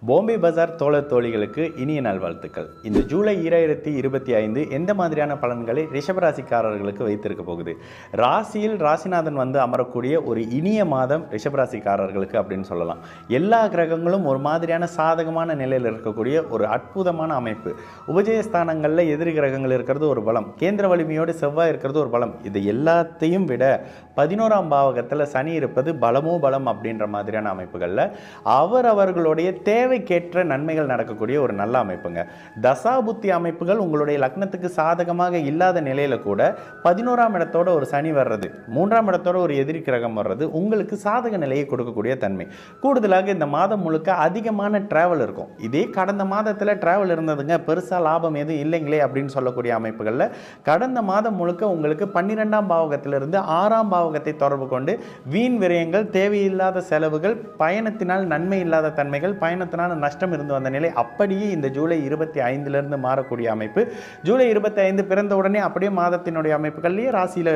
பாம்பே பஜார் தோழர் தோழிகளுக்கு இனிய நல்வாழ்த்துக்கள். இந்த ஜூலை 2025 எந்த மாதிரியான பலன்களை ரிஷபராசிக்காரர்களுக்கு வைத்திருக்க போகுது? ராசியில் ராசிநாதன் வந்து அமரக்கூடிய ஒரு இனிய மாதம் ரிஷபராசிக்காரர்களுக்கு அப்படின்னு சொல்லலாம். எல்லா கிரகங்களும் ஒரு மாதிரியான சாதகமான நிலையில் இருக்கக்கூடிய ஒரு அற்புதமான அமைப்பு. உபஜயஸ்தானங்களில் எதிரி கிரகங்கள் இருக்கிறது ஒரு பலம், கேந்திர வலிமையோடு செவ்வாய் இருக்கிறது ஒரு பலம். இது எல்லாத்தையும் விட 11ஆம் பாவகத்தில் சனி இருப்பது பலமோ பலம் அப்படின்ற மாதிரியான அமைப்புகளில் அவர்களுடைய தேவைக்கேற்ற நன்மைகள் நடக்கக்கூடிய ஒரு நல்ல அமைப்புங்க. தசாபுத்தி அமைப்புகள் உங்களுடைய லக்னத்துக்கு சாதகமாக இல்லாத நிலையில கூட 11ஆம் இடத்தோட ஒரு சனி வர்றது, 3ஆம் இடத்தோட ஒரு எதிரி கிரகம் வர்றது உங்களுக்கு சாதக நிலையை கொடுக்கக்கூடிய தன்மை. கூடுதலாக இந்த மாதம் முழுக்க அதிகமான டிராவல் இருக்கும். இதே கடந்த மாதத்தில் டிராவல் இருந்ததுங்க, பெருசாக லாபம் எதுவும் இல்லைங்களே அப்படின்னு சொல்லக்கூடிய அமைப்புகளில் கடந்த மாதம் முழுக்க உங்களுக்கு 12ஆம் பாவகத்திலிருந்து 6ஆம் பாவகத்தை தொடர்பு கொண்டு வீண் விரயங்கள், தேவையில்லாத செலவுகள், பயணத்தினால் நன்மை இல்லாத தன்மைகள், பயணத்தினால் நஷ்டம் இருந்து வந்த நிலை அப்படியே இந்த ஜூலை 25 மாறக்கூடிய அமைப்பு. ஜூலை 25 பிறந்த உடனே அப்படியே மாதத்தினுடைய அமைப்புகள்லேயே ராசியில்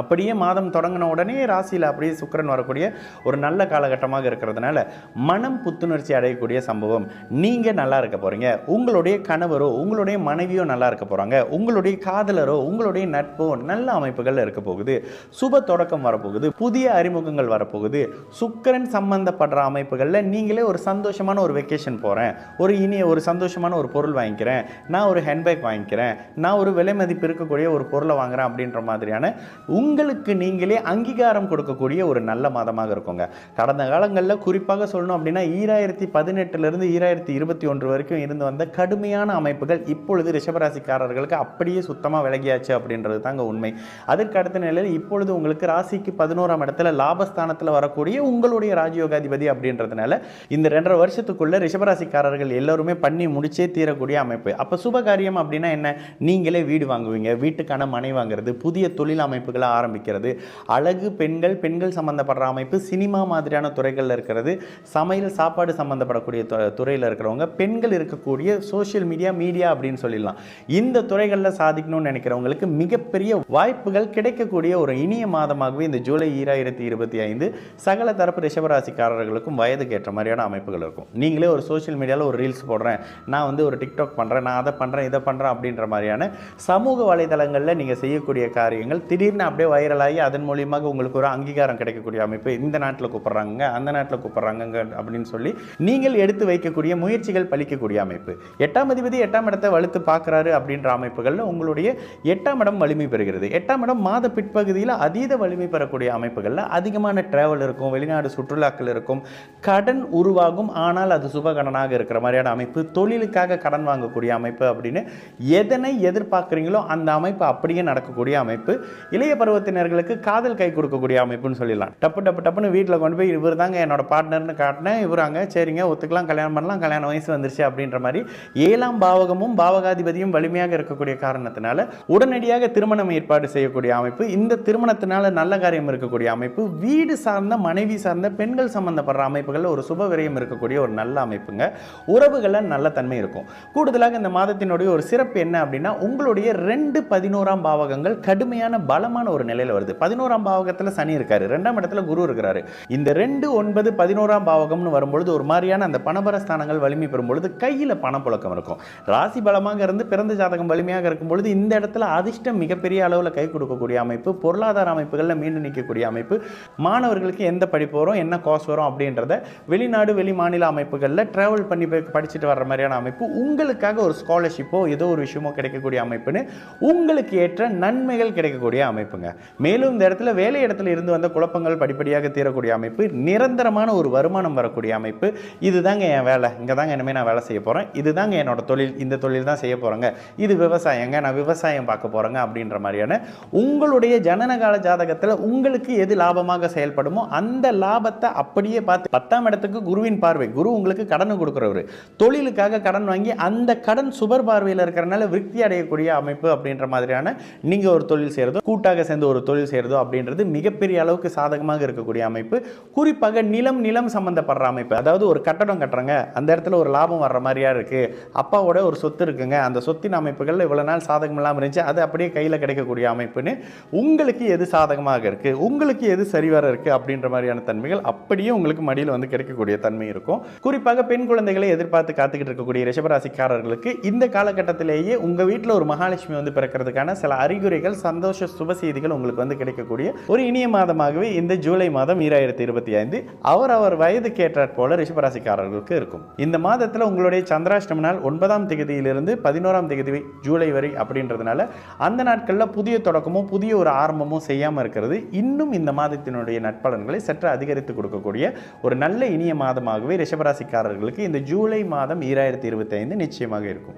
அப்படியே மாதம் தொடங்கின உடனே ராசியில் அப்படியே சுக்கிரன் வரக்கூடிய ஒரு நல்ல காலகட்டமாக இருக்கிறதுனால மனம் புத்துணர்ச்சி அடையக்கூடிய சம்பவம். நீங்கள் நல்லா இருக்க போகிறீங்க, உங்களுடைய கணவரோ உங்களுடைய மனைவியோ நல்லா இருக்க போகிறாங்க, உங்களுடைய காதலரோ உங்களுடைய நட்போ நல்ல அமைப்புகள் இருக்க போகுது, சுப தொடக்கம் வரப்போகுது, புதிய அறிமுகங்கள் வரப்போகுது. சுக்கிரன் சம்பந்தப்படுற அமைப்புகளில் நீங்களே ஒரு சந்தோஷமான ஒரு வெக்கேஷன் போகிறேன், ஒரு சந்தோஷமான ஒரு பொருள் வாங்கிக்கிறேன், நான் ஒரு ஹேண்ட்பேக் வாங்கிக்கிறேன், நான் ஒரு விலை மதிப்பு இருக்கக்கூடிய ஒரு பொருளை வாங்குறேன் அப்படின்ற மாதிரியான உங்களுக்கு நீங்களே அங்கீகாரம் கொடுக்கக்கூடிய ஒரு நல்ல மாதமாக இருக்குங்க. கடந்த காலங்களில் குறிப்பாக சொல்லணும் அப்படின்னா 2018 2021 வரைக்கும் இருந்து வந்த கடுமையான அமைப்புகள் இப்பொழுது ரிஷபராசிக்காரர்களுக்கு அப்படியே சுத்தமாக விலகியாச்சு அப்படின்றது தாங்க உண்மை. அதற்கு அடுத்த நிலையில் இப்பொழுது உங்களுக்கு ராசிக்கு 11ஆம் இடத்துல லாபஸ்தானத்தில் வரக்கூடிய உங்களுடைய ராஜயோகாதிபதி அப்படின்றதுனால இந்த 2.5 வருஷத்துக்குள்ள ரிஷபராசிக்காரர்கள் எல்லாருமே பண்ணி முடிச்சே தீரக்கூடிய அமைப்பு. அப்போ சுபகாரியம் அப்படின்னா என்ன? நீங்களே வீடு வாங்குவீங்க, வீட்டுக்கான மனை வாங்குறது, புதிய தொழில் அமைப்புகளை ஆரம்பிக்கிறது, அழகு பெண்கள் சம்பந்தப்படுற அமைப்பு, சினிமா மாதிரியான துறைகளில் இருக்கிறது, சமையல் சாப்பாடு சம்பந்தப்படக்கூடிய துறையில் இருக்கிறவங்க, பெண்கள் இருக்கக்கூடிய சோஷியல் மீடியா அப்படின்னு சொல்லிடலாம். இந்த துறைகளில் சாதிக்கணும்னு நினைக்கிறவங்களுக்கு மிகப்பெரிய வாய்ப்புகள் கிடைக்கக்கூடிய ஒரு இனிய மாதமாகவே இந்த ஜூலை 2025 சகல தரப்பு ரிஷபராசிக்காரர்களுக்கும் வயதுக்கு ஏற்ற மாதிரியான அமைப்புகள் இருக்கும். நீங்களே ஒரு சோஷியல் மீடியாவில் ஒரு ரீல்ஸ் போடுறேன், நான் வந்து ஒரு டிக்டாக் பண்ணுறேன், நான் அதை பண்ணுறேன் இதை பண்ணுறேன் அப்படின்ற மாதிரியான சமூக வலைதளங்களில் நீங்கள் செய்யக்கூடிய காரியங்கள் திடீர்னு அப்படியே வைரலாகி அதன் மூலியமாக உங்களுக்கு ஒரு அங்கீகாரம் கிடைக்கக்கூடிய அமைப்பு. இந்த நாட்டில் கூப்பிட்றாங்க, அந்த நாட்டில் கூப்பிட்றாங்க அப்படின்னு சொல்லி நீங்கள் எடுத்து வைக்கக்கூடிய முயற்சிகள் பலிக்கக்கூடிய அமைப்பு. 8ஆம் அதிபதி 8ஆம் இடத்தை வலுத்து பார்க்குறாரு அப்படின்ற அமைப்புகளில் உங்களுடைய 8ஆம் இடம் வலிமை பெறுகிறது. 8ஆம் இடம் மாத பிற்பகுதியில் அதீத வலிமை பெறக்கூடிய அமைப்புகளில் அதிகமான டிராவல் இருக்கும், வெளிநாடு சுற்றுலாக்கள் இருக்கும், கடன் உருவாகும், ஆனால் அது சுபகடனாக இருக்கிற மாதிரியான அமைப்பு, தொழிலுக்காக கடன் வாங்கக்கூடிய அமைப்பு அப்படின்னு எதனை எதிர்பார்க்குறீங்களோ அந்த அமைப்பு அப்படியே நடக்கக்கூடிய அமைப்பு. இளைய பருவத்தினர்களுக்கு காதல் கை கொடுக்கக்கூடிய அமைப்புன்னு சொல்லிடலாம். டப்புன்னு வீட்டில் கொண்டு போய் இவர் தாங்க என்னோட பார்ட்னர்னு காட்டினேன், இவராங்க சரிங்க ஒத்துக்கலாம், கல்யாணம் பண்ணலாம், கல்யாண வயசு வந்துருச்சு அப்படின்ற மாதிரி 7ஆம் பாவகமும் பாவகாதிபதியும் வலிமையாக இருக்கக்கூடிய காரணத்தினால உடனடியாக திருமணம் ஏற்பாடு செய்யக்கூடிய அமைப்பு, இந்த திருமணத்தினால நல்ல காரியம் இருக்கக்கூடிய அமைப்பு, வீடு சார்ந்த மனைவி சார்ந்த பெண்கள் சம்பந்தப்படுற அமைப்புகள் ஒரு சுப விரயம் இருக்கக்கூடிய ஒரு நல்ல அமைப்புங்க. உறவுகளில் நல்ல தன்மை இருக்கும். கூடுதலாக இந்த மாதத்தினுடைய ஒரு சிறப்பு என்ன அப்படின்னா உங்களுடைய 2 11ஆம் பாவகங்கள் கடுமையான பலமான ஒரு நிலையில் வருது. 11ஆம் பாவகத்தில் சனி இருக்காரு, 2ஆம் இடத்துல குரு இருக்கிறாரு. இந்த 2 9 11ஆம் பாவகம்னு வரும்பொழுது ஒரு மாதிரியான அந்த பணபரஸ்தானங்கள் வலிமை பெறும்பொழுது கையில் பணப்புழக்கம் இருக்கும். ராசி பலமாக இருந்து பிறந்த ஜாதகம் வலிமையாக இருக்கும் பொழுது இந்த இடத்துல அதிர்ஷ்டம் மிகப்பெரிய அளவில் கை கொடுக்கக்கூடிய அமைப்பு, பொருளாதார அமைப்புகளில் மீண்டு நிற்கக்கூடிய அமைப்பு, மாணவர்களுக்கு எந்த படிப்பு வரும், என்ன கோர்ஸ் வரும் அப்படின்றத வெளிநாடு வெளி மாநில அமைப்புகளில் டிராவல் பண்ணி போய் படிச்சுட்டு வர்ற மாதிரியான அமைப்பு, உங்களுக்காக ஒரு ஸ்காலர்ஷிப்போ ஏதோ ஒரு விஷயமோ கிடைக்கக்கூடிய அமைப்புன்னு உங்களுக்கு ஏற்ற நன்மைகள் கிடைக்கக்கூடிய அமைப்புங்க. மேலும் இந்த இடத்துல வேலை இடத்துல இருந்து வந்த குழப்பங்கள் படிப்படியாக தீரக்கூடிய அமைப்பு, நிரந்தரமான ஒரு வருமானம் வரக்கூடிய அமைப்பு. இதுதாங்க என் வேலை, இங்கே தாங்க இனிமேல் நான் வேலை செய்ய போகிறேன், இதுதாங்க என்னோட தொழில், இந்த தொழில் தான் செய்ய போகிறேங்க, இது விவசாயங்க, நான் விவசாயம் பார்க்க போகிறேங்க அப்படின்ற மாதிரியான உங்களுடைய ஜனனகால ஜாதகத்தில் உங்களுக்கு எது லாபமாக செயல்படுமோ அந்த லாபத்தை அப்படியே பார்த்து 10ஆம் இடத்துக்கு குருவின் பார்வை, குரு உங்களுக்கு கடன் கொடுக்குறவர், தொழிலுக்காக கடன் வாங்கி அந்த கடன் சுபர் பார்வையில் இருக்கிறனால விருத்தி அடையக்கூடிய அமைப்பு அப்படின்ற மாதிரியான நீங்கள் ஒரு தொழில் செய்கிறதோ கூட்டாக சேர்ந்து ஒரு தொழில் செய்கிறதோ அப்படின்றது மிகப்பெரிய அளவுக்கு சாதகமாக இருக்கக்கூடிய அமைப்பு. குறிப்பாக நிலம் சம்பந்தப்படுற அமைப்பு, அதாவது ஒரு கட்டடம் கட்டுறாங்க, அந்த இடத்துல ஒரு லாபம் வர்ற மாதிரியா இருக்குது, அப்பாவோட ஒரு சொத்து இருக்குங்க, அந்த சொத்தின் அமைப்புகள் இவ்வளோ நாள் சாதகம் இல்லாமல் இருந்துச்சு, அது அப்படியே கையில் கிடைக்கக்கூடிய அமைப்புன்னு உங்களுக்கு எது சாதகமாக இருக்குது, உங்களுக்கு எது சரிவர இருக்குது அப்படின்ற மாதிரியான தன்மைகள் அப்படியே உங்களுக்கு மடியில் வந்து கிடைக்கக்கூடிய தன்மை இருக்கும். குறிப்பாக குறிப்பாக பெண் குழந்தைகளை எதிர்பார்த்து காத்துக்கிட்டு இருக்கக்கூடிய ரிஷபராசிக்காரர்களுக்கு இந்த காலகட்டத்திலேயே உங்க வீட்டில் ஒரு மகாலட்சுமி வந்து பிறக்கிறதுக்கான சில அறிகுறிகள், சந்தோஷ சுப செய்திகள் உங்களுக்கு வந்து கிடைக்கக்கூடிய ஒரு இனிய மாதமாகவே இந்த ஜூலை மாதம் 2025 அவர் வயதுக்கு ஏற்றாற் போல ரிஷபராசிக்காரர்களுக்கு இருக்கும். இந்த மாதத்தில் உங்களுடைய சந்திராஷ்டம நாள் 9ஆம் தேதியிலிருந்து 11ஆம் தேதி ஜூலை வரை அப்படின்றதுனால அந்த நாட்களில் புதிய தொடக்கமும் புதிய ஒரு ஆரம்பமும் செய்யாமல் இருக்கிறது இன்னும் இந்த மாதத்தினுடைய நட்பலன்களை சற்று அதிகரித்து கொடுக்கக்கூடிய ஒரு நல்ல இனிய மாதமாகவே ரிஷபராசிக்காரர்களுக்கு இந்த ஜூலை மாதம் 2025 நிச்சயமாக இருக்கும்.